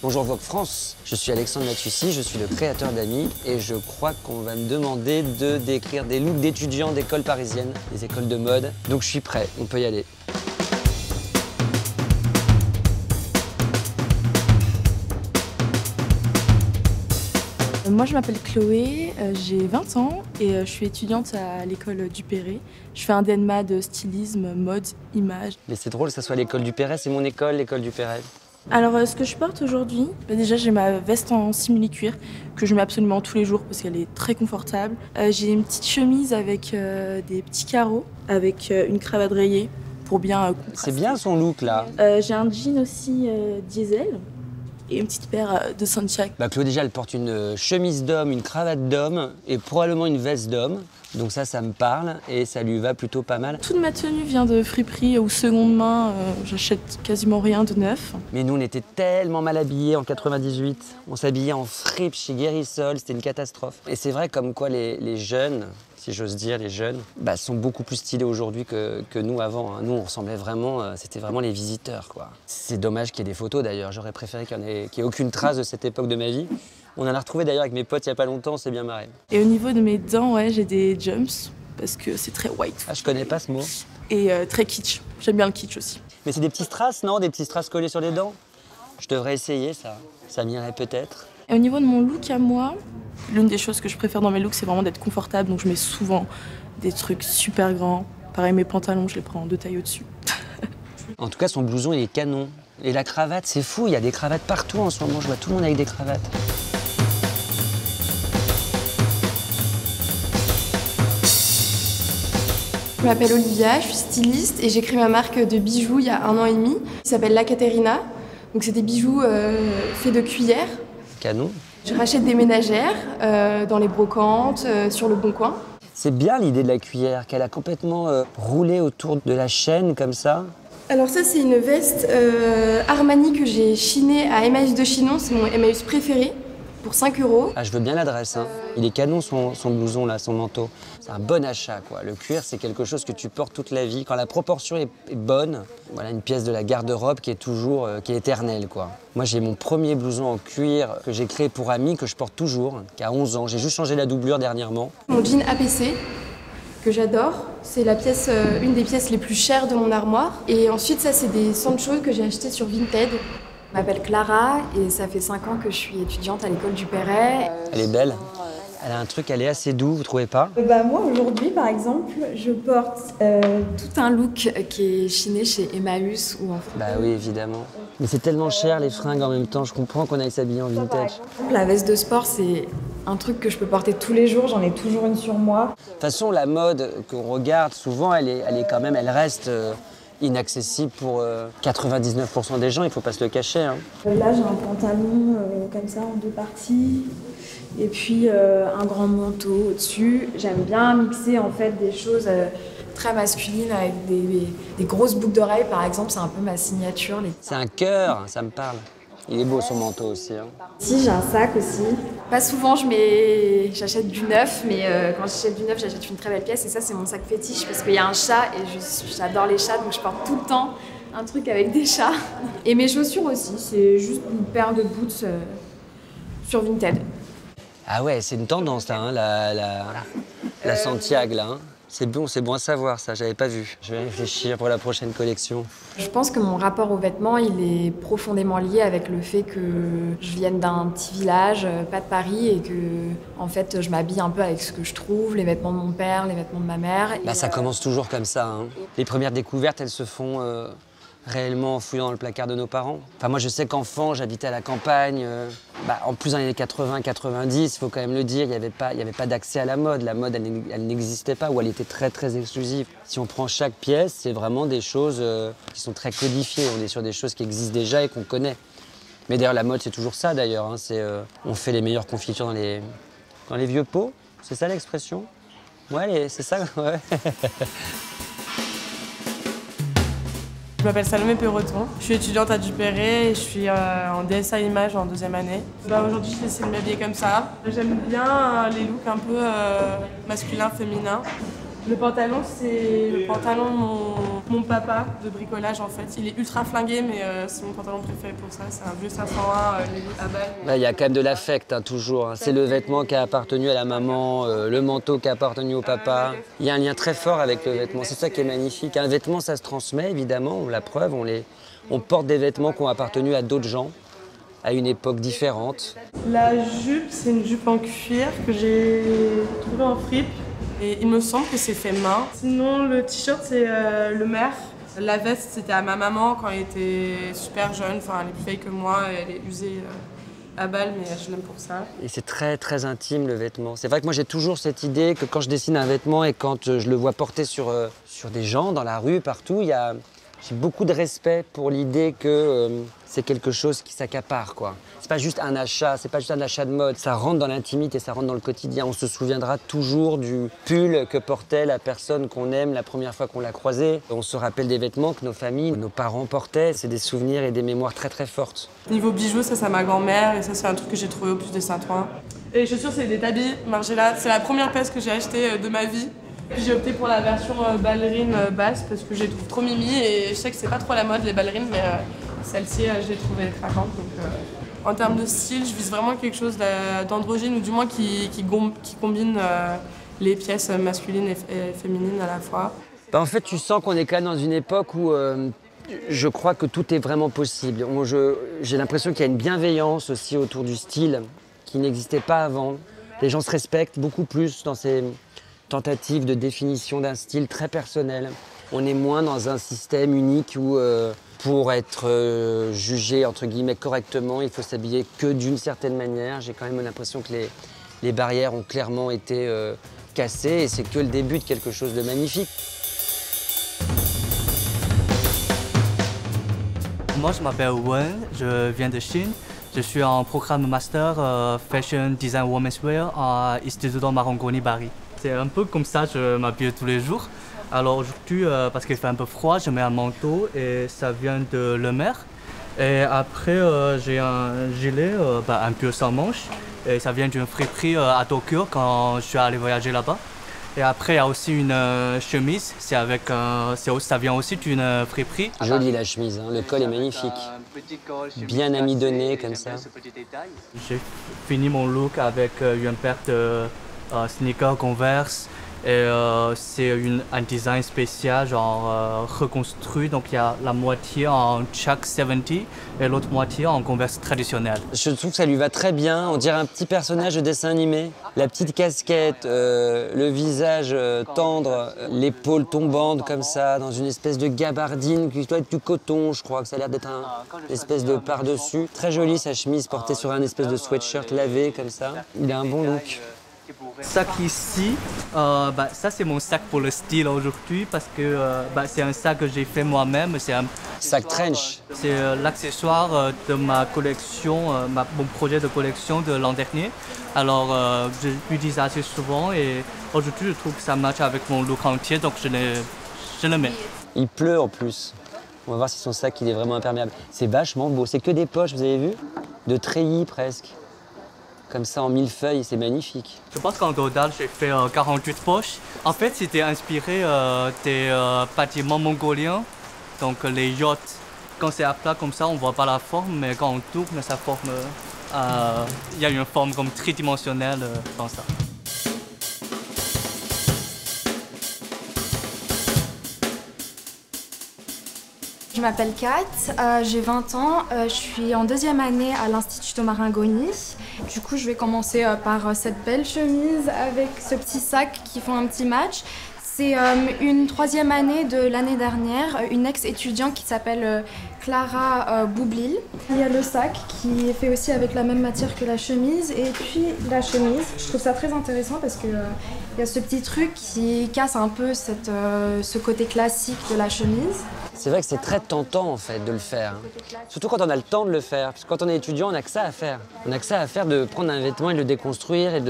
Bonjour Vogue France, je suis Alexandre Matussi, je suis le créateur d'Ami et je crois qu'on va me demander de décrire des looks d'étudiants d'écoles parisiennes, des écoles de mode. Donc je suis prêt, on peut y aller. Moi je m'appelle Chloé, j'ai 20 ans et je suis étudiante à l'école du Perret. Je fais un DNMA de stylisme, mode, image. Mais c'est drôle que ça soit l'école du Perret, c'est mon école, l'école du Perret. Alors ce que je porte aujourd'hui, déjà j'ai ma veste en simili-cuir que je mets absolument tous les jours parce qu'elle est très confortable. J'ai une petite chemise avec des petits carreaux, avec une cravate rayée pour bien contraster. C'est bien son look là. J'ai un jean aussi diesel. Et une petite paire de Santiago. Chloé déjà elle porte une chemise d'homme, une cravate d'homme et probablement une veste d'homme. Donc ça me parle et ça lui va plutôt pas mal. Toute ma tenue vient de friperie ou seconde main, j'achète quasiment rien de neuf. Mais nous on était tellement mal habillés en 98. On s'habillait en fripe chez Guérissol, c'était une catastrophe. Et c'est vrai comme quoi les jeunes, si j'ose dire, les jeunes, sont beaucoup plus stylés aujourd'hui que nous avant. Nous, on ressemblait vraiment, c'était vraiment les visiteurs, quoi. C'est dommage qu'il y ait des photos, d'ailleurs. J'aurais préféré qu'il n'y ait aucune trace de cette époque de ma vie. On en a retrouvé d'ailleurs avec mes potes il n'y a pas longtemps, on s'est bien marré. Et au niveau de mes dents, ouais, j'ai des jumps, parce que c'est très white. Ah, je connais pas ce mot. Et très kitsch. J'aime bien le kitsch aussi. Mais c'est des petits strass, non? Des petits strass collés sur les dents? Je devrais essayer ça. Ça m'irait peut-être. Et au niveau de mon look à moi, l'une des choses que je préfère dans mes looks, c'est vraiment d'être confortable. Donc je mets souvent des trucs super grands. Pareil, mes pantalons, je les prends en 2 tailles au-dessus. En tout cas, son blouson, il est canon. Et la cravate, c'est fou. Il y a des cravates partout en ce moment. Je vois tout le monde avec des cravates. Je m'appelle Olivia, je suis styliste et j'ai créé ma marque de bijoux il y a 1 an et demi. Qui s'appelle La Caterina. Donc c'est des bijoux faits de cuillère. Canon. Je rachète des ménagères dans les brocantes, sur le Bon Coin. C'est bien l'idée de la cuillère, qu'elle a complètement roulé autour de la chaîne comme ça. Alors ça c'est une veste Armani que j'ai chinée à Emmaüs de Chinon, c'est mon Emmaüs préféré, pour 5 €. Ah, je veux bien l'adresse, hein. Il est canon son blouson là, son manteau. C'est un bon achat quoi. Le cuir c'est quelque chose que tu portes toute la vie. Quand la proportion est bonne, voilà une pièce de la garde-robe qui est toujours, qui est éternelle quoi. Moi j'ai mon premier blouson en cuir que j'ai créé pour Ami, que je porte toujours, qui a 11 ans. J'ai juste changé la doublure dernièrement. Mon jean APC, que j'adore. C'est la pièce, une des pièces les plus chères de mon armoire. Et ensuite ça c'est des Sancho que j'ai acheté sur Vinted. Je m'appelle Clara et ça fait 5 ans que je suis étudiante à l'école du Perret. Elle est belle. Elle a un truc, elle est assez doux, vous trouvez pas? Moi aujourd'hui par exemple, je porte tout un look qui est chiné chez Emmaüs ou en fait. Bah oui, évidemment. Mais c'est tellement cher les fringues en même temps, je comprends qu'on aille s'habiller en vintage. La veste de sport c'est un truc que je peux porter tous les jours, j'en ai toujours une sur moi. De toute façon, la mode qu'on regarde souvent, elle est quand même, elle reste inaccessible pour 99% des gens, il faut pas se le cacher. Hein. Là j'ai un pantalon comme ça en 2 parties. Et puis un grand manteau au-dessus. J'aime bien mixer en fait des choses très masculines avec des grosses boucles d'oreilles par exemple, c'est un peu ma signature. C'est un cœur, ça me parle. Il est beau son manteau aussi. Hein. Si, j'ai un sac aussi. Pas souvent j'achète du neuf, mais quand j'achète du neuf, j'achète une très belle pièce et ça c'est mon sac fétiche parce qu'il y a un chat et j'adore les chats donc je porte tout le temps un truc avec des chats. Et mes chaussures aussi, c'est juste une paire de boots sur Vinted. Ah ouais, c'est une tendance là, hein, la Santiago là. Hein. C'est bon à savoir ça, j'avais pas vu. Je vais réfléchir pour la prochaine collection. Je pense que mon rapport aux vêtements, il est profondément lié avec le fait que je vienne d'un petit village, pas de Paris, et que en fait, je m'habille un peu avec ce que je trouve, les vêtements de mon père, les vêtements de ma mère. Ça commence toujours comme ça. Hein. Les premières découvertes, elles se font réellement en fouillant dans le placard de nos parents. Enfin, moi, je sais qu'enfant, j'habitais à la campagne. En plus, dans les années 80-90, il faut quand même le dire, il n'y avait pas d'accès à la mode. La mode, elle n'existait pas ou elle était très, très exclusive. Si on prend chaque pièce, c'est vraiment des choses qui sont très codifiées. On est sur des choses qui existent déjà et qu'on connaît. Mais d'ailleurs, la mode, c'est toujours ça, d'ailleurs. Hein. On fait les meilleures confitures dans les vieux pots. C'est ça l'expression? Ouais, c'est ça, ouais. Je m'appelle Salomé Perroton, je suis étudiante à Duperret et je suis en DSA Image en 2e année. Aujourd'hui, j'ai essayé de m'habiller comme ça. J'aime bien les looks un peu masculins, féminins. Le pantalon, c'est le pantalon de mon mon papa de bricolage en fait. Il est ultra flingué mais c'est mon pantalon préféré pour ça. C'est un vieux 501 à balles. Il y a quand même de l'affect toujours. C'est le vêtement qui a appartenu à la maman, le manteau qui a appartenu au papa. Il y a un lien très fort avec le vêtement. C'est ça qui est magnifique. Un vêtement, ça se transmet évidemment. La preuve, on porte des vêtements qui ont appartenu à d'autres gens, à une époque différente. La jupe, c'est une jupe en cuir que j'ai trouvée en fripe. Et il me semble que c'est fait main. Sinon, le t-shirt, c'est le maire. La veste, c'était à ma maman quand elle était super jeune. Enfin, elle est plus vieille que moi et elle est usée à balle, mais je l'aime pour ça. Et c'est très, très intime, le vêtement. C'est vrai que moi, j'ai toujours cette idée que quand je dessine un vêtement et quand je le vois porté sur des gens, dans la rue, partout, j'ai beaucoup de respect pour l'idée que c'est quelque chose qui s'accapare, quoi. C'est pas juste un achat, c'est pas juste un achat de mode. Ça rentre dans l'intimité, ça rentre dans le quotidien. On se souviendra toujours du pull que portait la personne qu'on aime la première fois qu'on l'a croisée. On se rappelle des vêtements que nos familles, nos parents portaient. C'est des souvenirs et des mémoires très très fortes. Niveau bijoux, ça c'est ma grand-mère et ça c'est un truc que j'ai trouvé au Puce de Saint-Ouen. Et les chaussures, c'est des tabis Margiela. C'est la première pièce que j'ai achetée de ma vie. Puis j'ai opté pour la version ballerine basse parce que je les trouve trop mimi et je sais que c'est pas trop la mode les ballerines, mais celle-ci je l'ai trouvée craquante. Donc, en termes de style, je vise vraiment quelque chose d'androgyne ou du moins qui combine les pièces masculines et féminines à la fois. En fait, tu sens qu'on est quand même dans une époque où je crois que tout est vraiment possible. J'ai l'impression qu'il y a une bienveillance aussi autour du style qui n'existait pas avant. Les gens se respectent beaucoup plus dans ces tentatives de définition d'un style très personnel. On est moins dans un système unique où pour être jugé entre guillemets correctement, il faut s'habiller que d'une certaine manière. J'ai quand même l'impression que les barrières ont clairement été cassées et c'est que le début de quelque chose de magnifique. Moi, je m'appelle Wen, je viens de Chine. Je suis en programme master Fashion Design Women's Wear à Instituto Marangoni Paris. C'est un peu comme ça que je m'habille tous les jours. Alors aujourd'hui, parce qu'il fait un peu froid, je mets un manteau et ça vient de Le Maire. Et après, j'ai un gilet un peu sans manches et ça vient d'une friperie à Tokyo quand je suis allé voyager là-bas. Et après, il y a aussi une chemise, ça vient aussi d'une friperie. Jolie la chemise, hein. Le col est magnifique. Bien amidonné comme ça. J'ai fini mon look avec une paire de sneakers Converse. Et c'est un design spécial, genre reconstruit. Donc il y a la moitié en Chuck 70 et l'autre moitié en Converse traditionnelle. Je trouve que ça lui va très bien. On dirait un petit personnage de dessin animé. La petite casquette, le visage tendre, l'épaule tombante comme ça, dans une espèce de gabardine qui doit être du coton, je crois que ça a l'air d'être une espèce de par-dessus. Très jolie sa chemise portée sur un espèce de sweatshirt lavé comme ça. Il a un bon look. Sac ici, ça c'est mon sac pour le style aujourd'hui parce que c'est un sac que j'ai fait moi-même. C'est un sac trench. C'est l'accessoire de ma collection, mon projet de collection de l'an dernier. Alors je l'utilise assez souvent et aujourd'hui je trouve que ça match avec mon look entier donc je le mets. Il pleut en plus. On va voir si son sac il est vraiment imperméable. C'est vachement beau, c'est que des poches, vous avez vu? De treillis presque. Comme ça en millefeuille, c'est magnifique. Je pense qu'en total, j'ai fait 48 poches. En fait, c'était inspiré des bâtiments mongoliens, donc les yachts. Quand c'est à plat comme ça, on ne voit pas la forme, mais quand on tourne, ça forme. Il y a une forme comme tridimensionnelle dans ça. Je m'appelle Kat, j'ai 20 ans, je suis en deuxième année à l'Instituto Marangoni. Du coup, je vais commencer par cette belle chemise avec ce petit sac qui font un petit match. C'est une troisième année de l'année dernière, une ex-étudiante qui s'appelle Clara Boublil. Il y a le sac qui est fait aussi avec la même matière que la chemise et puis la chemise. Je trouve ça très intéressant parce que il y a ce petit truc qui casse un peu ce côté classique de la chemise. C'est vrai que c'est très tentant en fait de le faire. Surtout quand on a le temps de le faire. Parce que quand on est étudiant, on n'a que ça à faire. On n'a que ça à faire de prendre un vêtement et de le déconstruire et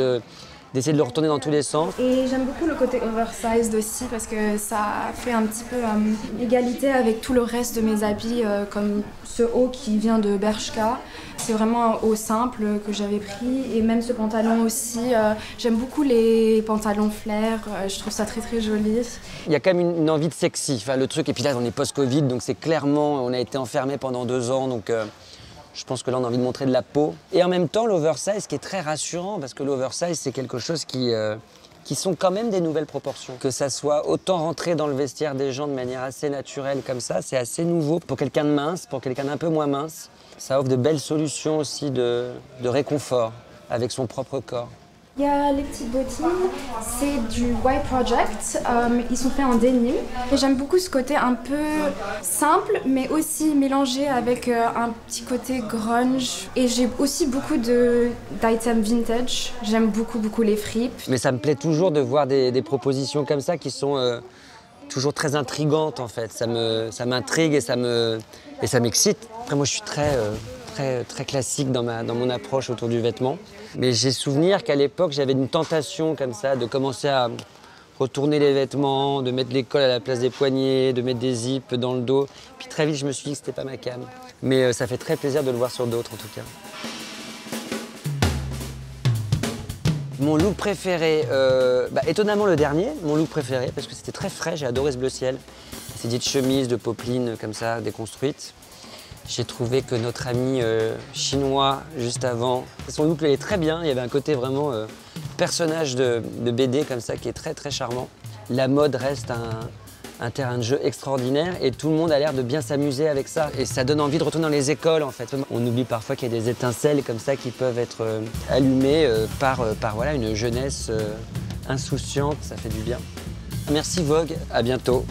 d'essayer de le retourner dans tous les sens. Et j'aime beaucoup le côté oversized aussi parce que ça fait un petit peu égalité avec tout le reste de mes habits, comme ce haut qui vient de Bershka. C'est vraiment un haut simple que j'avais pris et même ce pantalon aussi. J'aime beaucoup les pantalons flair, je trouve ça très très joli. Il y a quand même une envie de sexy, enfin, le truc. Et puis là, on est post-Covid, donc c'est clairement, on a été enfermés pendant 2 ans, donc je pense que là, on a envie de montrer de la peau. Et en même temps, l'oversize qui est très rassurant, parce que l'oversize, c'est quelque chose qui sont quand même des nouvelles proportions. Que ça soit autant rentrer dans le vestiaire des gens de manière assez naturelle comme ça, c'est assez nouveau pour quelqu'un de mince, pour quelqu'un d'un peu moins mince. Ça offre de belles solutions aussi de réconfort avec son propre corps. Il y a les petites bottines, c'est du White Project, ils sont faits en denim. Et j'aime beaucoup ce côté un peu simple, mais aussi mélangé avec un petit côté grunge. Et j'ai aussi beaucoup d'items vintage, j'aime beaucoup les fripes. Mais ça me plaît toujours de voir des propositions comme ça qui sont toujours très intrigantes en fait. Ça m'intrigue et ça m'excite. Après moi je suis très classique dans mon approche autour du vêtement. Mais j'ai souvenir qu'à l'époque, j'avais une tentation comme ça de commencer à retourner les vêtements, de mettre les cols à la place des poignets, de mettre des zips dans le dos. Puis très vite, je me suis dit que c'était pas ma came. Mais ça fait très plaisir de le voir sur d'autres en tout cas. Mon look préféré, étonnamment le dernier, mon look préféré, parce que c'était très frais, j'ai adoré ce bleu ciel. Ces dites chemises de popeline comme ça, déconstruites. J'ai trouvé que notre ami chinois, juste avant, son look est très bien. Il y avait un côté vraiment personnage de BD comme ça qui est très charmant. La mode reste un terrain de jeu extraordinaire et tout le monde a l'air de bien s'amuser avec ça. Et ça donne envie de retourner dans les écoles en fait. On oublie parfois qu'il y a des étincelles comme ça qui peuvent être allumées par voilà, une jeunesse insouciante. Ça fait du bien. Merci Vogue, à bientôt.